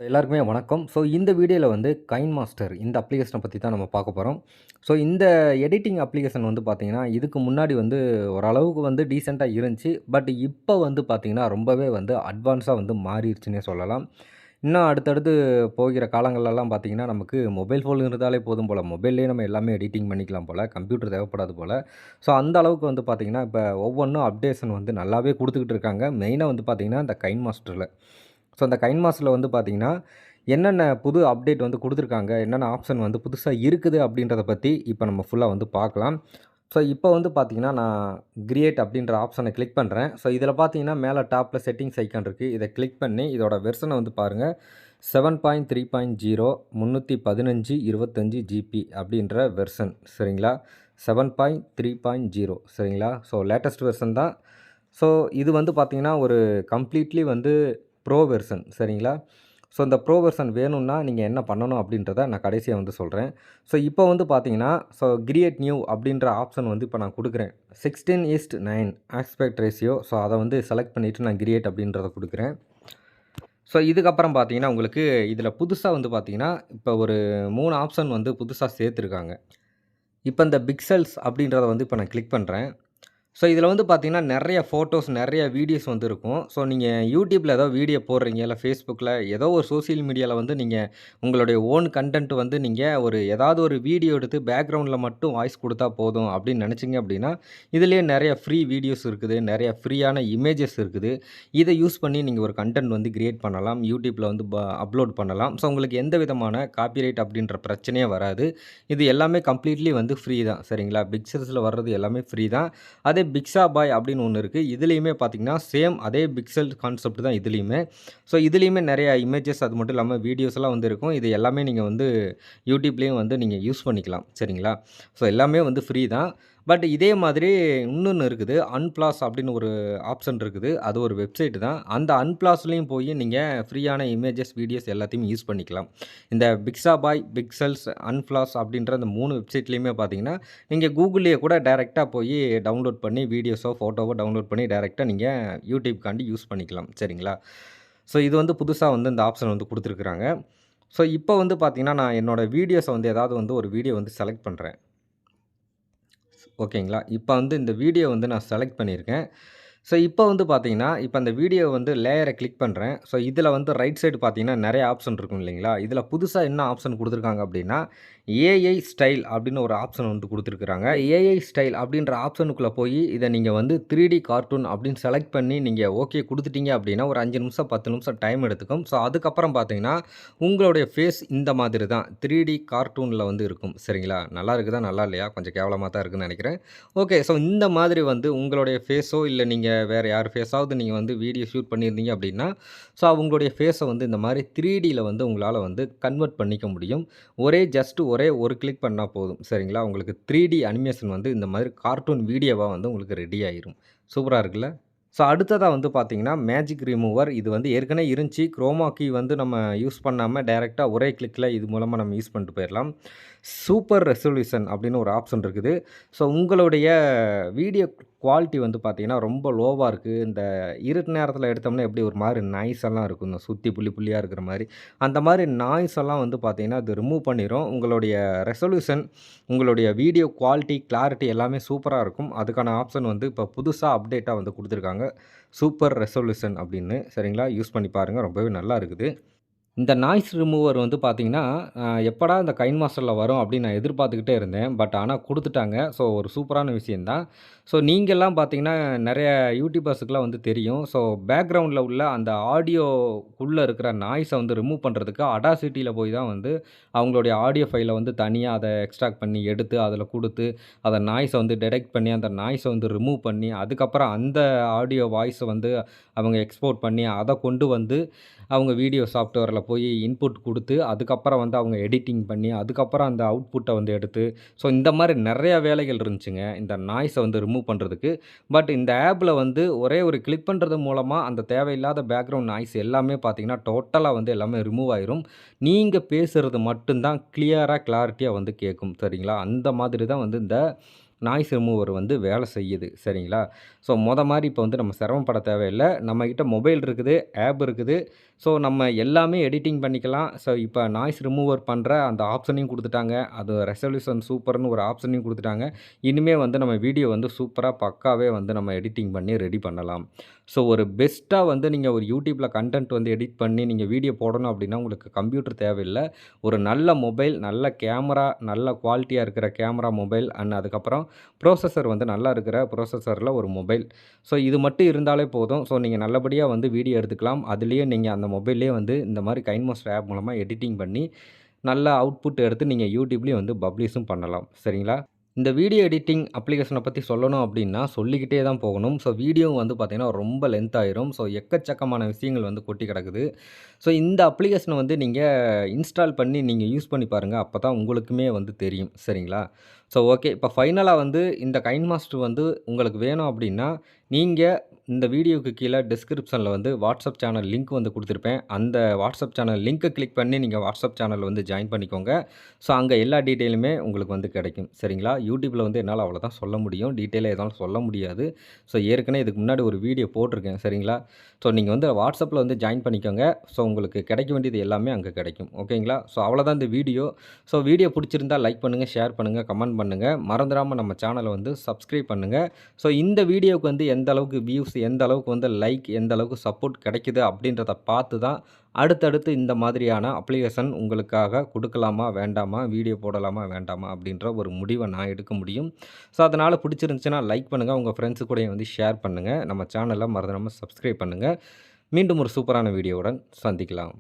எல்லாருக்குமே வணக்கம். இந்த வீடியோல கைன் மாஸ்டர் இந்த அப்ளிகேஷன பத்தி தான் நம்ம பார்க்க போறோம். இந்த எடிட்டிங் அப்ளிகேஷன் பார்த்தீங்கன்னா, இதுக்கு முன்னாடி ஓரளவுக்கு டீசென்ட்டா இருந்துச்சு. பட் இப்ப பார்த்தீங்கன்னா, ரொம்பவே அட்வான்ஸா மாறிருச்சுன்னே சொல்லலாம். இன்னும் அடுத்தடுத்து போகிற காலங்கள்லலாம் பார்த்தீங்கன்னா, நமக்கு மொபைல் ஃபோன் இருந்தாலே போதும் போல. மொபைல்லயே நம்ம எல்லாமே எடிட்டிங் பண்ணிக்கலாம் போல. கம்ப்யூட்டர் தேவைப்படாது போல. அந்த அளவுக்கு பார்த்தீங்கன்னா, இப்ப ஒவ்வொன்னும் அப்டேஷன் நல்லாவே குடுத்துக்கிட்டு இருக்காங்க. மெயினா பார்த்தீங்கன்னா, இந்த கைன் மாஸ்டர்ல. அந்த கைன் மாஸ்டர்ல பார்த்தீங்கன்னா, என்னென்ன புது அப்டேட் குடுத்துருக்காங்க, என்னென்ன ஆப்ஷன் புதுசா இருக்குது அப்படின்றத பத்தி இப்ப நம்ம ஃபுல்லா பார்க்கலாம். இப்ப பார்த்தீங்கன்னா, நான் கிரியேட் அப்படின்ற ஆப்ஷன கிளிக் பண்றேன். இதில பார்த்தீங்கன்னா, மேல டாப்ல செட்டிங்ஸ் ஐகான் இருக்கு. இத கிளிக் பண்ணி இதோட வெர்ஷன பாருங்க. 7.3.0 315 25 ஜிபி அப்படின்ற வெர்ஷன் சரிங்களா? 7.3.0 சரிங்களா? லேட்டஸ்ட் வெர்ஷன் தான். ஸோ இது பார்த்தீங்கன்னா, ஒரு கம்ப்ளீட்லி ப்ரோ வெர்ஷன் சரிங்களா? இந்த ப்ரோ வெர்ஷன் வேணும்னா நீங்க என்ன பண்ணணும் அப்படின்றத நான் கடைசியா சொல்றேன். இப்போ பார்த்தீங்கன்னா, கிரியேட் நியூ அப்படின்ற ஆப்ஷன் இப்ப நான் குடுக்குறேன். 16:9 ஆஸ்பெக்ட் ரேஷியோ அத செலக்ட் பண்ணிட்டு நான் கிரியேட் அப்படின்றத குடுக்குறேன். இதுக்கப்புறம் பார்த்தீங்கன்னா, உங்களுக்கு இதில புதுசா பார்த்தீங்கன்னா, இப்ப ஒரு 3 ஆப்ஷன் புதுசா சேர்த்துருக்காங்க. இப்ப இந்த பிக்சல்ஸ் அப்படின்றத இப்ப நான் கிளிக் பண்றேன். இதில பார்த்தீங்கன்னா, நெறைய ஃபோட்டோஸ், நெறைய வீடியோஸ் இருக்கும். நீங்க YouTubeல ஏதோ வீடியோ போடுறீங்க, இல்ல Facebookல ஏதோ ஒரு சோசியல் மீடியால நீங்க உங்களுடைய ஓன் கன்டென்ட் நீங்க ஏதாவது ஒரு வீடியோ எடுத்து பேக்கிரவுண்ட்ல மட்டும் வாய்ஸ் குடுத்தா போதும் அப்படின்னு நெனச்சீங்க அப்படின்னா, இதிலேயே நெறைய ஃப்ரீ வீடியோஸ் இருக்குது. நெறைய ஃப்ரீயான இமேஜஸ் இருக்குது. இத யூஸ் பண்ணி நீங்க ஒரு கன்டென்ட் கிரியேட் பண்ணலாம். YouTubeல அப்லோட் பண்ணலாம். உங்களுக்கு எந்த விதமான காப்பிரைட் அப்படின்ற பிரச்சனையே வராது. இது எல்லாமே கம்ப்ளீட்லி ஃப்ரீ தான். சரிங்களா? பிக்சல்ஸ்ல வர்றது எல்லாமே ஃப்ரீ தான். அதே பிக்ஸாபாய் அப்படின்னு ஒண்ணு இருக்கு. இதுலயுமே பார்த்தீங்கன்னா, சேம் அதே பிக்சல் கான்செப்ட் தான் இதுலயுமே. இதுலயுமே நெறைய இமேஜஸ் அது மட்டும் இல்லாம வீடியோஸ்லாம் இருக்கும். இது எல்லாமே நீங்க YouTubeலயும் நீங்க யூஸ் பண்ணிக்கலாம். சரிங்களா? எல்லாமே ஃப்ரீ தான். பட் இதே மாதிரி இன்னொன்னு இருக்குது. அன்பிளாஸ் அப்படின்னு ஒரு ஆப்ஷன் இருக்குது. அது ஒரு வெப்சைட் தான். அந்த அன்பிளாஸ்லயும் போய் நீங்க ஃப்ரீயான இமேஜஸ், வீடியோஸ் எல்லாத்தையுமே யூஸ் பண்ணிக்கலாம். இந்த பிக்ஸாபாய், பிக்சல்ஸ், அன்பிளாஸ் அப்படின்ற அந்த 3 வெப்சைட்லயுமே பார்த்தீங்கன்னா, நீங்க கூகுள்லயே கூட டைரக்ட்டா போய் டவுன்லோட் பண்ணி வீடியோஸோ, ஃபோட்டோவோ டவுன்லோட் பண்ணி டைரக்ட்டா நீங்க YouTubeக்காண்டி யூஸ் பண்ணிக்கலாம். சரிங்களா? இது புதுசா இந்த ஆப்ஷன் குடுத்துருக்காங்க. இப்போ பார்த்தீங்கன்னா, நான் என்னோட வீடியோஸ ஏதாவது ஒரு வீடியோ செலக்ட் பண்றேன். ஓகேங்களா? இப்ப இந்த வீடியோ நான் செலக்ட் பண்ணியிருக்கேன். இப்ப பார்த்தீங்கன்னா, இப்ப அந்த வீடியோ லேயர கிளிக் பண்றேன். இதுல ரைட் சைடு பார்த்தீங்கன்னா, நெறைய ஆப்ஷன் இருக்கும் இல்லைங்களா? இதுல புதுசா என்ன ஆப்ஷன் குடுத்துருக்காங்க அப்டின்னா, ஏஐ ஸ்டைல் அப்டின்னு ஒரு ஆப்ஷன் குடுத்துருக்காங்க. ஏஐ ஸ்டைல் அப்டின்ற ஆப்ஷனுக்குள்ள போயி, இத நீங்க 3டி கார்ட்டூன் அப்டின்னு செலக்ட் பண்ணி நீங்க ஓகே குடுத்துட்டீங்க அப்டின்னா, ஒரு 5 நிமிஷம், 10 நிமிஷம் டைம் எடுத்துக்கும். அதுக்கப்புறம் பார்த்தீங்கன்னா, உங்களுடைய ஃபேஸ் இந்த மாதிரி தான் 3டி கார்ட்டூன்ல இருக்கும். சரிங்களா? நல்லா இருக்குதா? நல்லா இல்லையா? கொஞ்சம் கேவலமா தான் இருக்குன்னு நெனைக்கிறேன். ஓகே. இந்த மாதிரி உங்களுடைய ஃபேஸோ, இல்ல நீங்க வேற யார் ஃபேஸாவது நீங்க வீடியோ ஷூட் பண்ணியிருந்தீங்க அப்படின்னா, அவங்களுடைய ஃபேஸ இந்த மாரி 3டில உங்களால கன்வெர்ட் பண்ணிக்க முடியும். ஒரே ஒரு கிளிக் பண்ணா போதும். சரிங்களா? உங்களுக்கு 3டி அனிமேஷன் இந்த மாதிரி கார்ட்டூன் வீடியோவா உங்களுக்கு ரெடி ஆயிரும். சூப்பரா இருக்குல்ல? அடுத்ததா பார்த்தீங்கன்னா, மேஜிக் ரிமூவர். இது ஏற்கனவே இருந்துச்சு. குரோமா கீ நம்ம யூஸ் பண்ணாம டைரக்ட்டா ஒரே கிளிக்ல இது மூலமா நம்ம யூஸ் பண்ணிட்டு போயிரலாம். சூப்பர் ரெசல்யூஷன் அப்படின்னு ஒரு ஆப்ஷன் இருக்குது. உங்களுடைய வீடியோ குவாலிட்டி பார்த்தீங்கன்னா, ரொம்ப லோவா இருக்கு. இந்த இருட்டு நேரத்தில எடுத்தோம்னா எப்படி ஒரு மாரி நாய்ஸ் எல்லாம் இருக்கும். இந்த சுத்தி புள்ளி புள்ளியா இருக்கிற மாரி. அந்த மாரி நாய்ஸ் எல்லாம் பார்த்தீங்கன்னா, அது ரிமூவ் பண்ணிரும். உங்களுடைய ரெசல்யூஷன், உங்களுடைய வீடியோ குவாலிட்டி, கிளாரிட்டி எல்லாமே சூப்பரா இருக்கும். அதுக்கான ஆப்ஷன் இப்ப புதுசா அப்டேட்டா குடுத்துருக்காங்க. சூப்பர் ரெசல்யூஷன் அப்படின்னு. சரிங்களா? யூஸ் பண்ணி பாருங்க. ரொம்பவே நல்லா இருக்குது. இந்த நாய்ஸ் ரிமூவர் பார்த்தீங்கன்னா, எப்படா இந்த கைன் மாஸ்டர்ல வரும் அப்படின்னு நான் எதிர்பார்த்துக்கிட்டே இருந்தேன். பட் ஆனா குடுத்துட்டாங்க. ஒரு சூப்பரான விஷயம் தான். நீங்கலாம் பார்த்தீங்கன்னா, நெறைய யூடியூபர்ஸுக்குலாம் தெரியும். பேக்கிரவுண்ட்ல உள்ள அந்த ஆடியோக்குள்ள இருக்கிற நாய்ஸ ரிமூவ் பண்றதுக்கு Audacityல போய் தான் அவங்களுடைய ஆடியோ ஃபைல தனியா அத எக்ஸ்ட்ராக்ட் பண்ணி எடுத்து, அதில குடுத்து, அத நாய்ஸ டிடெக்ட் பண்ணி, அந்த நாய்ஸ ரிமூவ் பண்ணி, அதுக்கப்புறம் அந்த ஆடியோ வாய்ஸ அவங்க எக்ஸ்போர்ட் பண்ணி, அத கொண்டு அவங்க வீடியோ சாஃப்ட்வேர்ல போய் இன்புட் குடுத்து, அதுக்கப்புறம் அவங்க எடிட்டிங் பண்ணி, அதுக்கப்புறம் அந்த அவுட்புட்ட எடுத்து, இந்த மாரி நெறைய வேலைகள் இருந்துச்சுங்க. இந்த நாய்ஸ ரிமூவ் பண்றதுக்கு. பட் இந்த ஆப்ல ஒரே ஒரு கிளிக் பண்றது மூலமா அந்த தேவையில்லாத பேக்கிரவுண்ட் நாய்ஸ் எல்லாமே பார்த்தீங்கன்னா, டோட்டலா எல்லாமே ரிமூவ் ஆயிரும். நீங்க பேசுறது மட்டும் தான் கிளியரா, கிளாரிட்டியா கேட்கும். சரிங்களா? அந்த மாதிரி தான் இந்த நாய்ஸ் ரிமூவர் வந்து வேலை செய்யுது. சரிங்களா? ஸோ மாரி இப்போ வந்து நம்ம சிரமப்பட தேவையில்ல. நம்மகிட்ட மொபைல் இருக்குது, ஆப் இருக்குது. ஸோ நம்ம எல்லாமே எடிட்டிங் பண்ணிக்கலாம். ஸோ இப்போ நாய்ஸ் ரிமூவர் பண்ற அந்த ஆப்ஷனையும் குடுத்துட்டாங்க. அது ரெசல்யூஷன் சூப்பர்ன்னு ஒரு ஆப்ஷனையும் குடுத்துட்டாங்க. இனிமே வந்து நம்ம வீடியோ வந்து சூப்பரா பக்காவே வந்து நம்ம எடிட்டிங் பண்ணி ரெடி பண்ணலாம். ஸோ ஒரு பெஸ்ட்டா வந்து நீங்க ஒரு YouTubeல கன்டென்ட் வந்து எடிட் பண்ணி நீங்க வீடியோ போடணும் அப்டின்னா, உங்களுக்கு கம்ப்யூட்டர் தேவையில்ல. ஒரு நல்ல மொபைல், நல்ல கேமரா, நல்ல குவாலிட்டியா இருக்கிற கேமரா மொபைல் அண்ட் அதுக்கப்புறம் ப்ரோசஸர் வந்து நல்லா இருக்கிற ப்ரோசஸர்ல ஒரு மொபைல். ஸோ இது மட்டும் இருந்தாலே போதும். ஸோ நீங்க நல்லபடியா வந்து வீடியோ எடுத்துக்கலாம். அதிலேயே நீங்க அந்த மொபைல்லேயே வந்து இந்த மாரி கைன்மாஸ்டர் ஆப் மூலமா எடிட்டிங் பண்ணி, நல்ல அவுட்புட் எடுத்து நீங்க YouTubeலயும் வந்து பப்ளிஷும் பண்ணலாம். சரிங்களா? இந்த வீடியோ எடிட்டிங் அப்ளிகேஷன பத்தி சொல்லணும் அப்டின்னா, சொல்லிக்கிட்டே தான் போகணும். ஸோ வீடியோவும் வந்து பார்த்தீங்கன்னா, ரொம்ப லென்த் ஆயிரும். ஸோ எக்கச்சக்கமான விஷயங்கள் வந்து கொட்டி கிடக்குது. ஸோ இந்த அப்ளிகேஷன வந்து நீங்க இன்ஸ்டால் பண்ணி நீங்க யூஸ் பண்ணி பாருங்க. அப்பதான் உங்களுக்குமே வந்து தெரியும். சரிங்களா? So okay. இப்போ ஃபைனலா வந்து இந்த கைன்மாஸ்டர் வந்து உங்களுக்கு வேணும் அப்டின்னா, நீங்க இந்த வீடியோக்கு கீழ டிஸ்கிரிப்ஷன்ல வந்து வாட்ஸ்அப் சேனல் லிங்க் வந்து குடுத்துருப்பேன். அந்த வாட்ஸ்அப் சேனல் லிங்க்க கிளிக் பண்ணி நீங்க வாட்ஸ்அப் சேனல்ல வந்து ஜாயின் பண்ணிக்கோங்க. ஸோ அங்க எல்லா டீட்டெயிலுமே உங்களுக்கு வந்து கிடைக்கும். சரிங்களா? YouTubeல வந்து என்னால அவ்வளோதான் சொல்ல முடியும். டீட்டெயிலா எதுவும் சொல்ல முடியாது. ஸோ ஏற்கனவே இதுக்கு முன்னாடி ஒரு வீடியோ போட்டிருக்கேன். சரிங்களா? ஸோ நீங்க வந்து வாட்ஸ்அப்ல வந்து ஜாயின் பண்ணிக்கோங்க. ஸோ உங்களுக்கு கிடைக்க வேண்டியது எல்லாமே அங்க கிடைக்கும். ஓகேங்களா? ஸோ அவ்வளோதான் இந்த வீடியோ. ஸோ வீடியோ புடிச்சிருந்தா லைக் பண்ணுங்க, ஷேர் பண்ணுங்க, கமெண்ட் பண்ணுங்க. மறந்துடாம நம்ம சேனல வந்து சப்ஸ்கிரைப் பண்ணுங்க. ஸோ இந்த வீடியோவுக்கு வந்து எந்த அளவுக்கு வியூஸ், எந்த அளவுக்கு வந்து லைக், எந்த அளவுக்கு சப்போர்ட் கிடைக்குது அப்படின்றத பார்த்து தான் அடுத்தடுத்து இந்த மாதிரியான அப்ளிகேஷன் உங்களுக்காக குடுக்கலாமா? வேண்டாமா? வீடியோ போடலாமா? வேண்டாமா? அப்படின்ற ஒரு முடிவ நான் எடுக்க முடியும். ஸோ அதனால பிடிச்சிருந்துச்சுன்னா லைக் பண்ணுங்க. உங்க ஃப்ரெண்ட்ஸ் கூடயும் வந்து ஷேர் பண்ணுங்க. நம்ம சேனல மறந்துடாம சப்ஸ்கிரைப் பண்ணுங்க. மீண்டும் ஒரு சூப்பரான வீடியோவுடன் சந்திக்கலாம்.